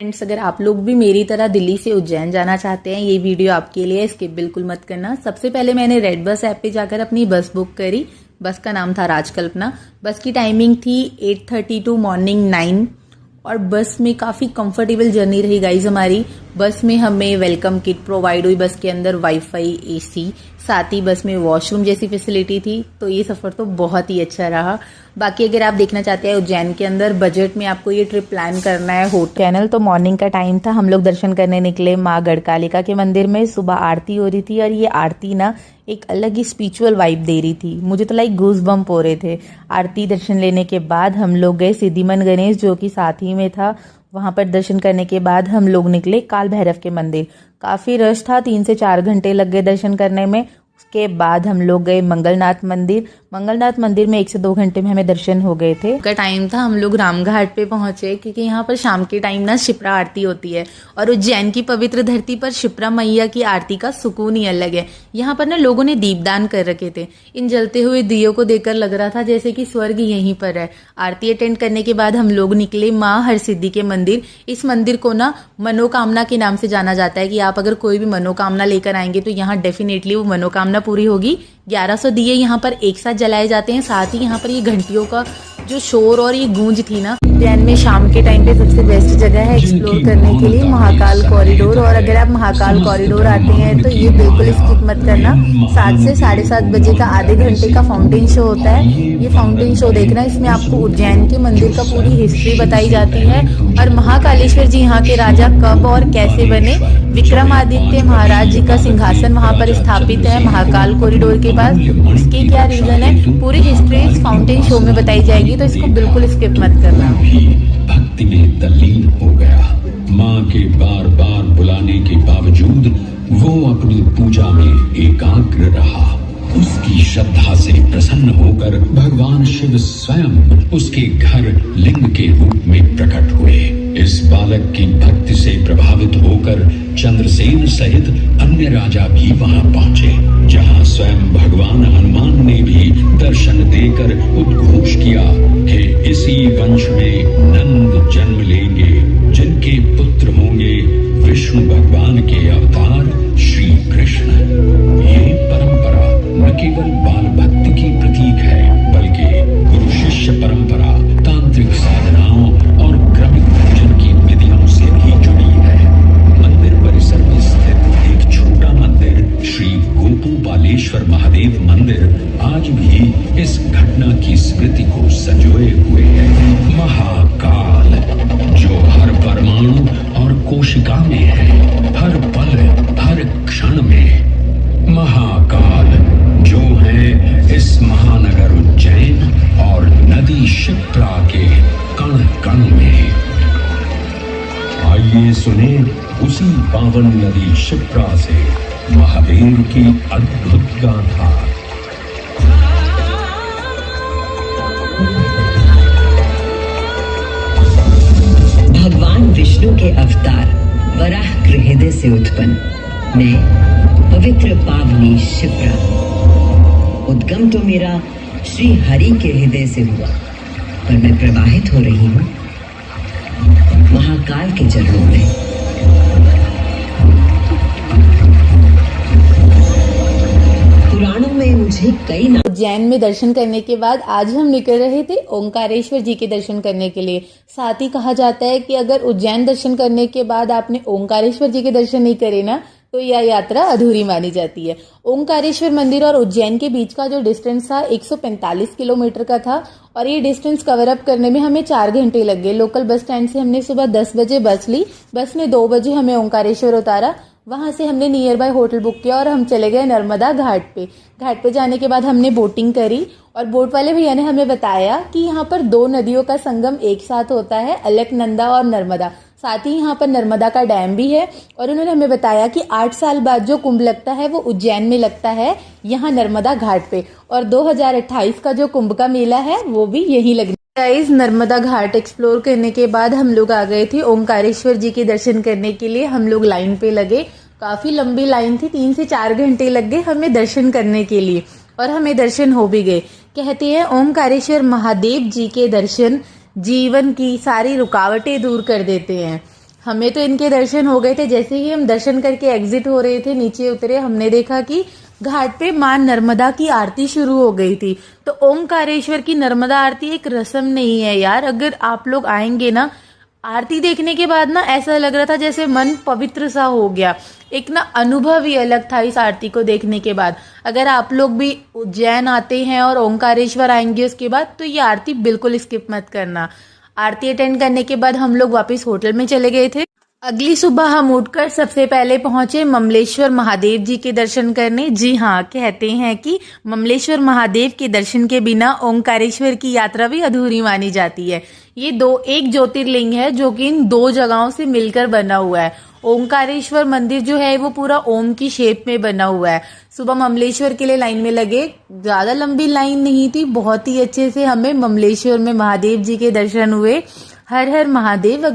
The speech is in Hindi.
फ्रेंड्स, अगर आप लोग भी मेरी तरह दिल्ली से उज्जैन जाना चाहते हैं, ये वीडियो आपके लिए, स्किप बिल्कुल मत करना। सबसे पहले मैंने रेड बस ऐप पे जाकर अपनी बस बुक करी। बस का नाम था राजकल्पना। बस की टाइमिंग थी 8:30 टू मॉर्निंग 9 और बस में काफ़ी कंफर्टेबल जर्नी रही गाइज हमारी। बस में हमें वेलकम किट प्रोवाइड हुई, बस के अंदर वाईफाई, एसी, साथ ही बस में वॉशरूम जैसी फैसिलिटी थी। तो ये सफ़र तो बहुत ही अच्छा रहा। बाकी अगर आप देखना चाहते हैं उज्जैन के अंदर बजट में आपको ये ट्रिप प्लान करना है हो चैनल, तो मॉर्निंग का टाइम था। हम लोग दर्शन करने निकले माँ गढ़कालिका के मंदिर में। सुबह आरती हो रही थी और ये आरती ना एक अलग ही स्पिरिचुअल वाइब दे रही थी। मुझे तो लाइक गूज बम्प हो रहे थे। आरती दर्शन लेने के बाद हम लोग गए सिद्धिमन गणेश, जो कि साथ ही में था। वहां पर दर्शन करने के बाद हम लोग निकले काल भैरव के मंदिर। काफ़ी रश था, 3 से 4 घंटे लग गए दर्शन करने में। उसके बाद हम लोग गए मंगलनाथ मंदिर। मंगलनाथ मंदिर में 1 से 2 घंटे में हमें दर्शन हो गए थे। का टाइम था, हम लोग रामघाट पे पहुंचे क्योंकि यहाँ पर शाम के टाइम ना शिप्रा आरती होती है और उज्जैन की पवित्र धरती पर शिप्रा मैया की आरती का सुकून ही अलग है। यहाँ पर ना लोगों ने दीपदान कर रखे थे। इन जलते हुए दियों को देखकर लग रहा था जैसे कि स्वर्ग यहीं पर है। आरती अटेंड करने के बाद हम लोग निकले माँ हरसिद्धि के मंदिर। इस मंदिर को ना मनोकामना के नाम से जाना जाता है कि आप अगर कोई भी मनोकामना लेकर आएंगे तो यहाँ डेफिनेटली वो मनोकामना पूरी होगी। 1100 दिए यहाँ पर एक साथ जलाए जाते हैं। साथ ही यहाँ पर ये घंटियों का जो शोर और ये गूंज थी ना, उज्जैन में शाम के टाइम पे सबसे बेस्ट जगह है एक्सप्लोर करने के लिए महाकाल कॉरिडोर। और अगर आप महाकाल कॉरिडोर आते हैं तो ये बिल्कुल स्किप मत करना। 7 से 7:30 बजे का आधे घंटे का फाउंटेन शो होता है। ये फाउंटेन शो देखना, इसमें आपको उज्जैन के मंदिर का पूरी हिस्ट्री बताई जाती है और महाकालेश्वर जी यहाँ के राजा कब और कैसे बने। विक्रमादित्य महाराज जी का सिंहासन वहाँ पर स्थापित है महाकाल कॉरिडोर के पास। इसके क्या रीजन है, पूरी हिस्ट्री इस फाउंटेन शो में बताई जाएगी, तो इसको बिल्कुल स्किप मत करना। भक्ति में तल्लीन हो गया। माँ के बार बार बुलाने के बावजूद वो अपनी पूजा में एकाग्र रहा। उसकी श्रद्धा से प्रसन्न होकर भगवान शिव स्वयं उसके घर लिंग के रूप में प्रकट हुए। इस बालक की भक्ति से प्रभावित होकर चंद्रसेन सहित अन्य राजा भी वहां पहुंचे, जहां स्वयं भगवान हनुमान ने भी दर्शन देकर उद्घोष किया कि इसी वंश में नंद जन्म लेंगे, जिनके पुत्र होंगे विष्णु भगवान के अवतार श्री कृष्ण। ये परंपरा न केवल बाल भक्ति की प्रतीक है, बल्कि गुरु शिष्य परंपरा, तांत्रिक साधनाओं और क्रमिक पूजन की विधियों से भी जुड़ी है। मंदिर परिसर में स्थित एक छोटा मंदिर श्री गोपोबालेश्वर महादेव मंदिर आज भी इस घटना की स्मृति को संजोए हुए है। महाकाल जो हर परमाणु और कोशिका में है, हर पल हर क्षण में। महाकाल जो है इस महानगर उज्जैन और नदी शिप्रा के कण कण में। आइए सुने उसी पावन नदी शिप्रा से महादेव की अद्भुत गाथा। भगवान विष्णु के अवतार वराह हृदय से उत्पन्न मैं पवित्र पावनी शिप्रा। उद्गम तो मेरा श्री हरि के हृदय से हुआ, पर मैं प्रवाहित हो रही हूँ महाकाल के चरणों में। पुराणों में मुझे कई नाम। उज्जैन में दर्शन करने के बाद आज हम निकल रहे थे ओंकारेश्वर जी के दर्शन करने के लिए। साथ ही कहा जाता है कि अगर उज्जैन दर्शन करने के बाद आपने ओंकारेश्वर जी के दर्शन नहीं करे ना, तो यह यात्रा अधूरी मानी जाती है। ओंकारेश्वर मंदिर और उज्जैन के बीच का जो डिस्टेंस था 145 किलोमीटर का था और ये डिस्टेंस कवर अप करने में हमें 4 घंटे लग गए। लोकल बस स्टैंड से हमने सुबह 10 बजे बस ली। बस ने 2 बजे हमें ओंकारेश्वर उतारा। वहां से हमने नियर बाय होटल बुक किया और हम चले गए नर्मदा घाट पे। घाट पे जाने के बाद हमने बोटिंग करी और बोट वाले भैया ने हमें बताया कि यहाँ पर 2 नदियों का संगम एक साथ होता है, अलकनंदा और नर्मदा। साथ ही यहाँ पर नर्मदा का डैम भी है और उन्होंने हमें बताया कि 8 साल बाद जो कुंभ लगता है वो उज्जैन में लगता है, यहाँ नर्मदा घाट पे। और 2028 का जो कुंभ का मेला है वो भी यही लगेगा। गाइस, नर्मदा घाट एक्सप्लोर करने के बाद हम लोग आ गए थे ओंकारेश्वर जी के दर्शन करने के लिए। हम लोग लाइन पे लगे, काफी लंबी लाइन थी, 3 से 4 घंटे लग गए हमें दर्शन करने के लिए और हमें दर्शन हो भी गए। कहते हैं ओंकारेश्वर महादेव जी के दर्शन जीवन की सारी रुकावटें दूर कर देते हैं। हमें तो इनके दर्शन हो गए थे। जैसे ही हम दर्शन करके एग्जिट हो रहे थे, नीचे उतरे, हमने देखा कि घाट पे मां नर्मदा की आरती शुरू हो गई थी। तो ओंकारेश्वर की नर्मदा आरती एक रस्म नहीं है यार। अगर आप लोग आएंगे ना, आरती देखने के बाद ना ऐसा लग रहा था जैसे मन पवित्र सा हो गया। एक ना अनुभव ही अलग था इस आरती को देखने के बाद। अगर आप लोग भी उज्जैन आते हैं और ओंकारेश्वर आएंगे उसके बाद, तो ये आरती बिल्कुल स्किप मत करना। आरती अटेंड करने के बाद हम लोग वापस होटल में चले गए थे। अगली सुबह हम उठकर सबसे पहले पहुंचे ममलेश्वर महादेव जी के दर्शन करने। जी हाँ, कहते हैं कि ममलेश्वर महादेव के दर्शन के बिना ओंकारेश्वर की यात्रा भी अधूरी मानी जाती है। ये एक ज्योतिर्लिंग है जो कि इन 2 जगहों से मिलकर बना हुआ है। ओंकारेश्वर मंदिर जो है वो पूरा ओम की शेप में बना हुआ है। सुबह ममलेश्वर के लिए लाइन में लगे, ज्यादा लंबी लाइन नहीं थी, बहुत ही अच्छे से हमें ममलेश्वर में महादेव जी के दर्शन हुए। हर हर महादेव। अगर